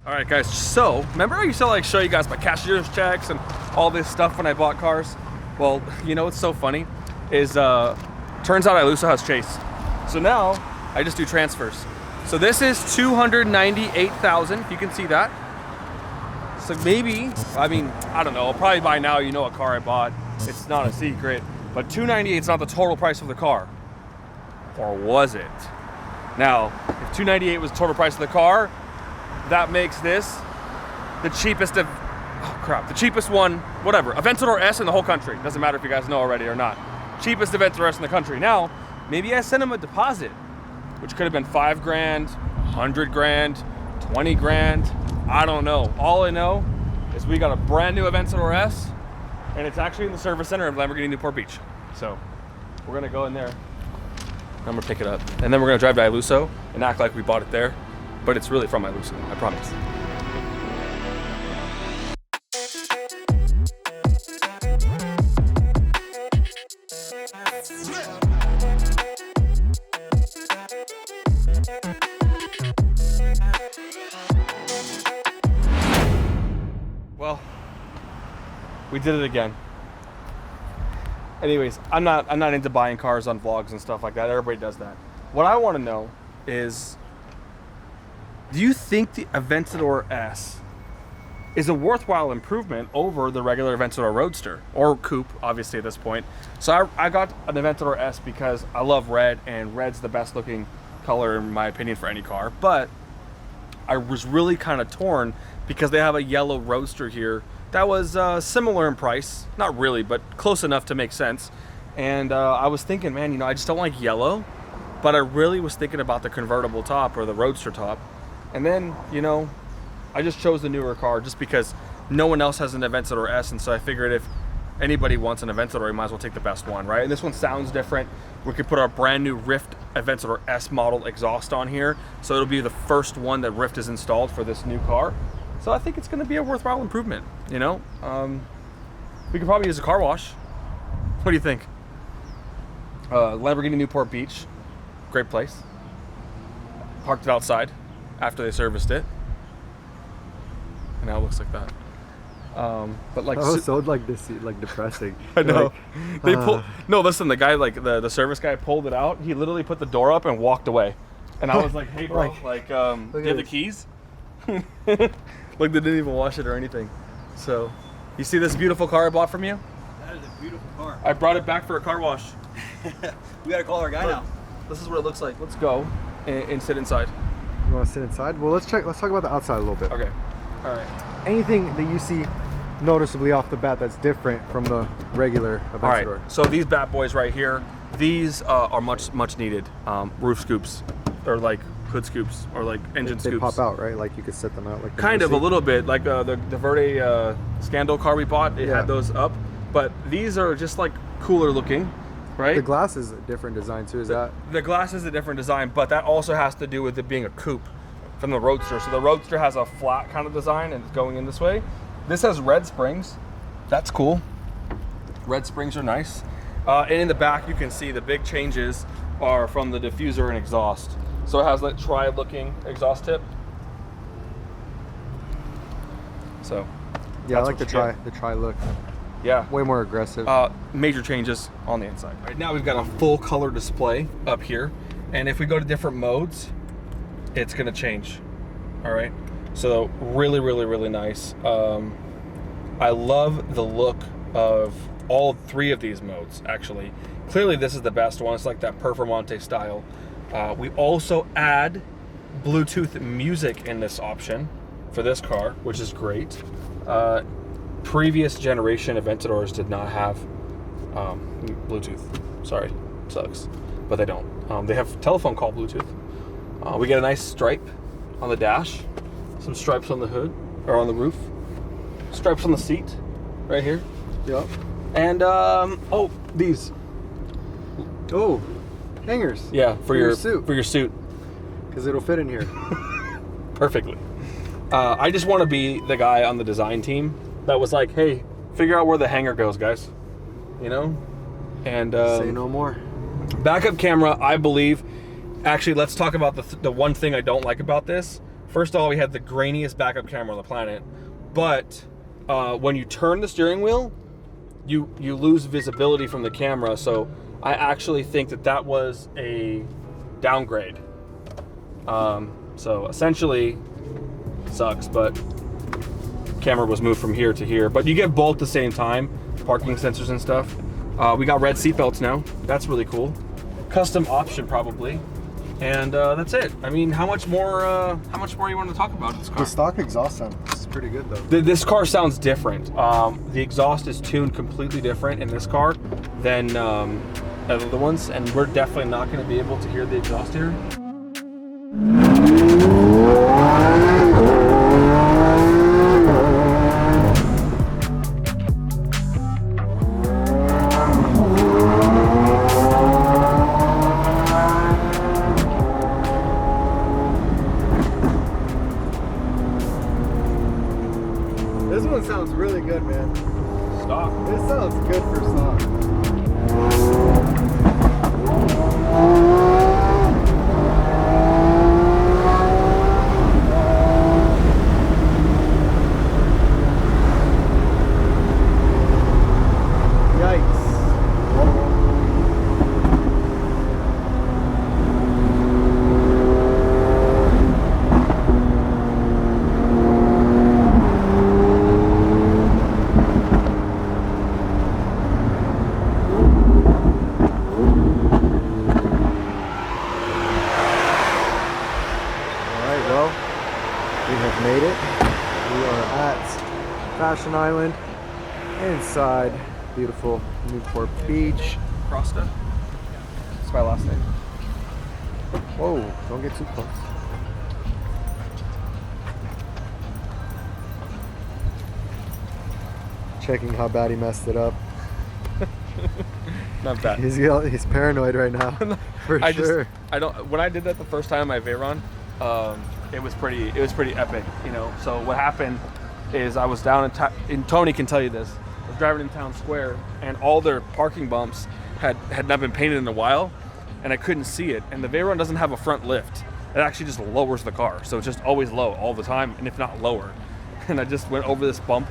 All right, guys, so remember I used to like show you guys my cashier's checks and all this stuff when I bought cars? Well, you know what's so funny is turns out iLusso has Chase. So now I just do transfers. So this is $298,000, if you can see that. So maybe, I mean, I don't know, probably by now you know what car I bought. It's not a secret, but $298 is not the total price of the car. Or was it? Now, if $298 was the total price of the car, that makes this the cheapest of, oh crap, the cheapest one, whatever, Aventador S in the whole country. Doesn't matter if you guys know already or not. Cheapest Aventador S in the country. Now, maybe I sent him a deposit, which could have been 5 grand, 100 grand, 20 grand. I don't know. All I know is we got a brand new Aventador S, and it's actually in the service center of Lamborghini Newport Beach. So we're gonna go in there. I'm gonna pick it up, and then we're gonna drive to iLusso and act like we bought it there, but it's really from iLusso, I promise. Well, we did it again. Anyways, I'm not into buying cars on vlogs and stuff like that. Everybody does that. What I want to know is, do you think the Aventador S is a worthwhile improvement over the regular Aventador Roadster or Coupe, obviously at this point? So I got an Aventador S because I love red, and red's the best looking color in my opinion for any car. But I was really kind of torn because they have a yellow Roadster here that was similar in price, not really, but close enough to make sense. And I was thinking, man, you know, I just don't like yellow, but I really was thinking about the convertible top or the Roadster top. And then, you know, I just chose the newer car just because no one else has an Aventador S, and so I figured if anybody wants an Aventador, you might as well take the best one, right? And this one sounds different. We could put our brand new Rift Aventador S model exhaust on here, so it'll be the first one that Rift is installed for this new car. So I think it's going to be a worthwhile improvement, you know? We could probably use a car wash. What do you think? Lamborghini Newport Beach, great place. Parked it outside after they serviced it, and now it looks like that. But like, oh, so like this, like depressing. I know. Like, They pull. No, listen. The guy, like the service guy, pulled it out. He literally put the door up and walked away. And I was like, "Hey, bro, like, do you have the keys?" Like they didn't even wash it or anything. So, you see this beautiful car I bought from you? That is a beautiful car. I brought it back for a car wash. We gotta call our guy now. This is what it looks like. Let's go and sit inside. You want to sit inside? Well, let's talk about the outside a little bit. Okay. All right. Anything that you see noticeably off the bat that's different from the regular Aventador? All right. So these bad boys right here, these are much needed roof scoops, or like hood scoops, or like engine They scoops. pop out, right? Like you could set them out like Kind of a little bit, like the Verde Scandal car we bought. It had those up, but these are just like cooler looking, right? The glass is a different design too. Is that? The glass is a different design, but that also has to do with it being a coupe from the Roadster. So the Roadster has a flat kind of design and it's going in this way. This has red springs. That's cool. Red springs are nice. And in the back, you can see the big changes are from the diffuser and exhaust. So it has that tri-looking exhaust tip. So Yeah, I like the tri look. yeah, Way more aggressive. major changes on the inside. Right now we've got a full color display up here, and if we go to different modes, it's gonna change. All right, so really nice. I love the look of all 3 of these modes. Actually, clearly this is the best one. It's like that Performante style. We also add Bluetooth music in this option for this car, which is great. Previous generation Aventadors did not have Bluetooth. Sorry, sucks, but they don't. They have telephone call Bluetooth. We get a nice stripe on the dash, some stripes on the hood, or on the roof, stripes on the seat, right here. Yep. And oh, these. Oh, hangers. Yeah, for your suit. For your suit. Because it'll fit in here. Perfectly. I just want to be the guy on the design team that was like, hey, figure out where the hanger goes, guys. You know? And say no more. Backup camera, I believe. Actually, let's talk about the one thing I don't like about this. First of all, we had the grainiest backup camera on the planet, but when you turn the steering wheel, you lose visibility from the camera. So I actually think that was a downgrade. So essentially, sucks, but camera was moved from here to here. But you get both at the same time, parking sensors and stuff. We got red seatbelts now. That's really cool. Custom option probably. And that's it. I mean, how much more you want to talk about this car? The stock exhaust sound is pretty good though. This car sounds different. The exhaust is tuned completely different in this car than other ones, and we're definitely not going to be able to hear the exhaust here. This one sounds really good, man. Stock. This sounds good for stock. Made it. We are at Fashion Island inside beautiful Newport Beach. Crosta. That's my last name. Whoa, don't get too close. Checking how bad he messed it up. Not bad. He's paranoid right now. For sure. When I did that the first time on my Veyron, it was pretty epic, you know. So what happened is I was down and Tony can tell you this. I was driving in Town Square and all their parking bumps had not been painted in a while, and I couldn't see it. And the Veyron doesn't have a front lift. It actually just lowers the car, so it's just always low all the time, and if not lower. And I just went over this bump.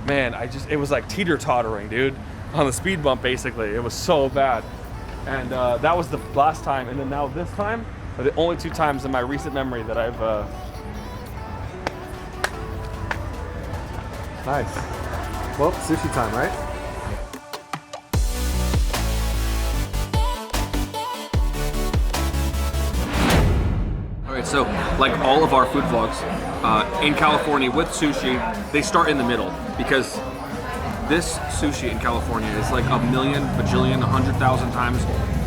Man, it was like teeter-tottering, dude, on the speed bump basically. It was so bad. And that was the last time, and then now this time are the only two times in my recent memory that I've Nice. Well, sushi time, right? All right, so like all of our food vlogs in California with sushi, they start in the middle, because this sushi in California is like a million, bajillion, 100,000 times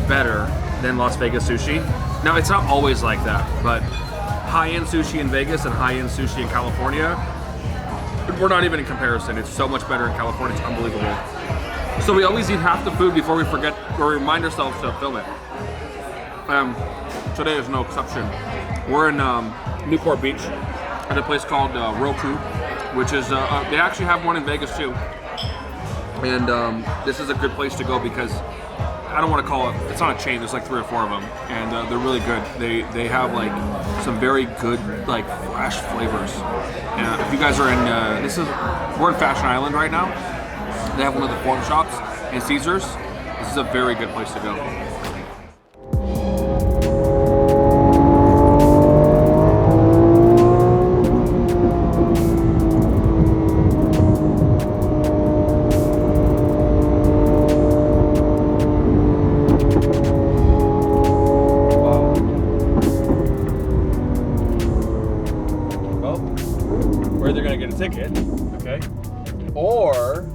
better than Las Vegas sushi. Now, it's not always like that, but high-end sushi in Vegas and high-end sushi in California, we're not even in comparison. It's so much better in California, it's unbelievable. So we always eat half the food before we forget or remind ourselves to film it. Today is no exception. We're in Newport Beach at a place called Roku, which is, they actually have one in Vegas too. And this is a good place to go because I don't want to call it, it's not a chain, there's like 3 or 4 of them, and they're really good. They have like some very good like fresh flavors. And if you guys are in, we're in Fashion Island right now. They have one of the Forum shops and Caesars. This is a very good place to go. Ticket, okay, or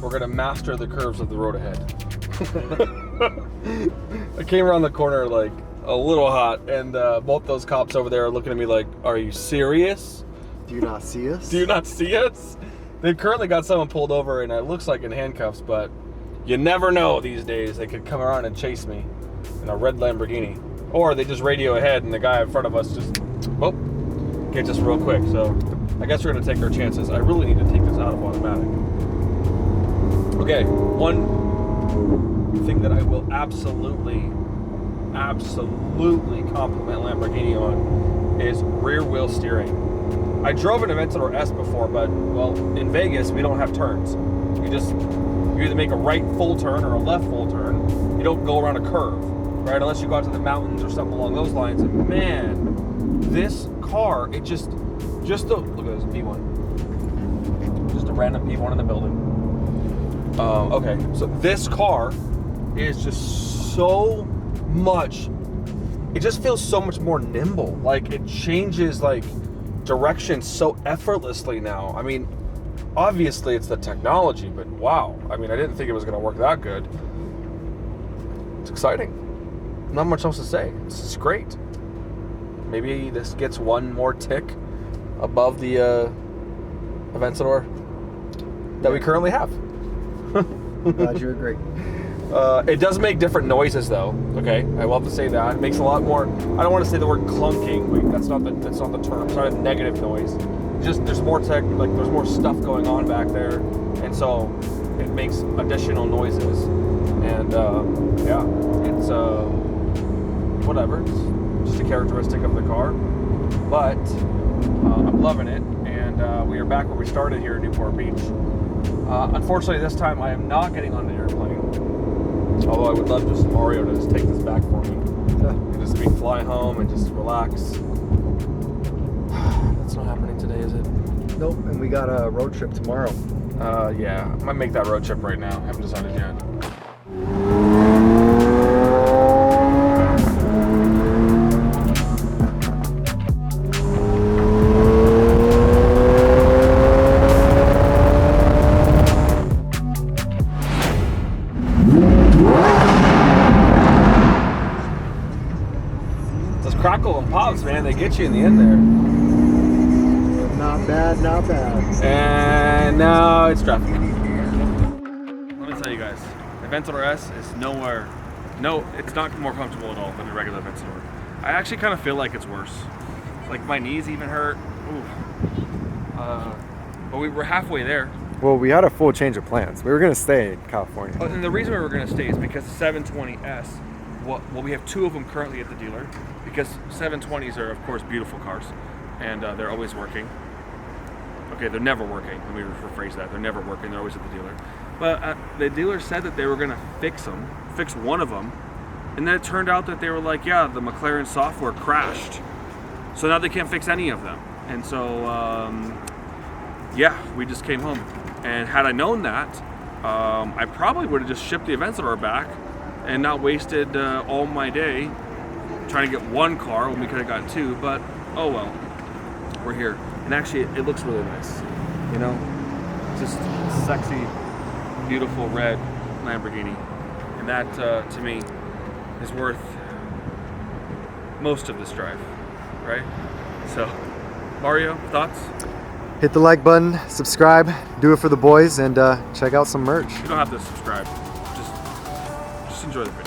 we're gonna master the curves of the road ahead. I came around the corner like a little hot, and both those cops over there are looking at me like, "Are you serious? Do you not see us? Do you not see us?" They've currently got someone pulled over, and it looks like in handcuffs, but you never know these days. They could come around and chase me in a red Lamborghini, or they just radio ahead, and the guy in front of us just, oh, gets us real quick. So I guess we're gonna take our chances. I really need to take this out of automatic. Okay, one thing that I will absolutely compliment Lamborghini on is rear wheel steering. I drove an Aventador S before, but well, in Vegas we don't have turns. You either make a right full turn or a left full turn. You don't go around a curve, right? Unless you go out to the mountains or something along those lines. And man, this car, it just look at this P1. Just a random P1 in the building. Okay, so this car is just so much. It just feels so much more nimble. Like it changes like direction so effortlessly now. I mean, obviously it's the technology, but wow. I mean, I didn't think it was going to work that good. It's exciting. Not much else to say. This is great. Maybe this gets one more tick above the Aventador that we currently have. Glad you agree. It does make different noises, though. Okay, I will have to say that it makes a lot more. I don't want to say the word clunking. Wait, that's not the term. It's not a negative noise. Just there's more tech, like there's more stuff going on back there, and so it makes additional noises. And yeah, it's whatever. It's just a characteristic of the car. But I'm loving it, and we are back where we started here at Newport Beach. Unfortunately, this time I am not getting on the airplane. Although I would love just Mario to just take this back for me. And just we fly home and just relax. That's not happening today, is it? Nope, and we got a road trip tomorrow. Yeah, I might make that road trip right now. Haven't decided yet. Crackle and pops, man, they get you in the end there. Not bad, not bad. And now it's traffic. Let me tell you guys, the Aventador S is it's not more comfortable at all than a regular Aventador. I actually kind of feel like it's worse. Like my knees even hurt. Ooh. But we were halfway there. Well, we had a full change of plans. We were going to stay in California. And the reason we were going to stay is because the 720S, well, we have two of them currently at the dealer. Because 720s are, of course, beautiful cars, and they're always working. Okay, they're never working. Let me rephrase that. They're never working. They're always at the dealer. But the dealer said that they were going to fix one of them, and then it turned out that they were like, yeah, the McLaren software crashed, so now they can't fix any of them. And so, yeah, we just came home. And had I known that, I probably would have just shipped the Aventador back and not wasted all my day trying to get one car when we could have got two, but oh well, we're here. And actually, it looks really nice, you know, just sexy, beautiful red Lamborghini, and that to me is worth most of this drive, right? So, Mario, thoughts? Hit the like button, subscribe, do it for the boys, and check out some merch. You don't have to subscribe. Just enjoy the video.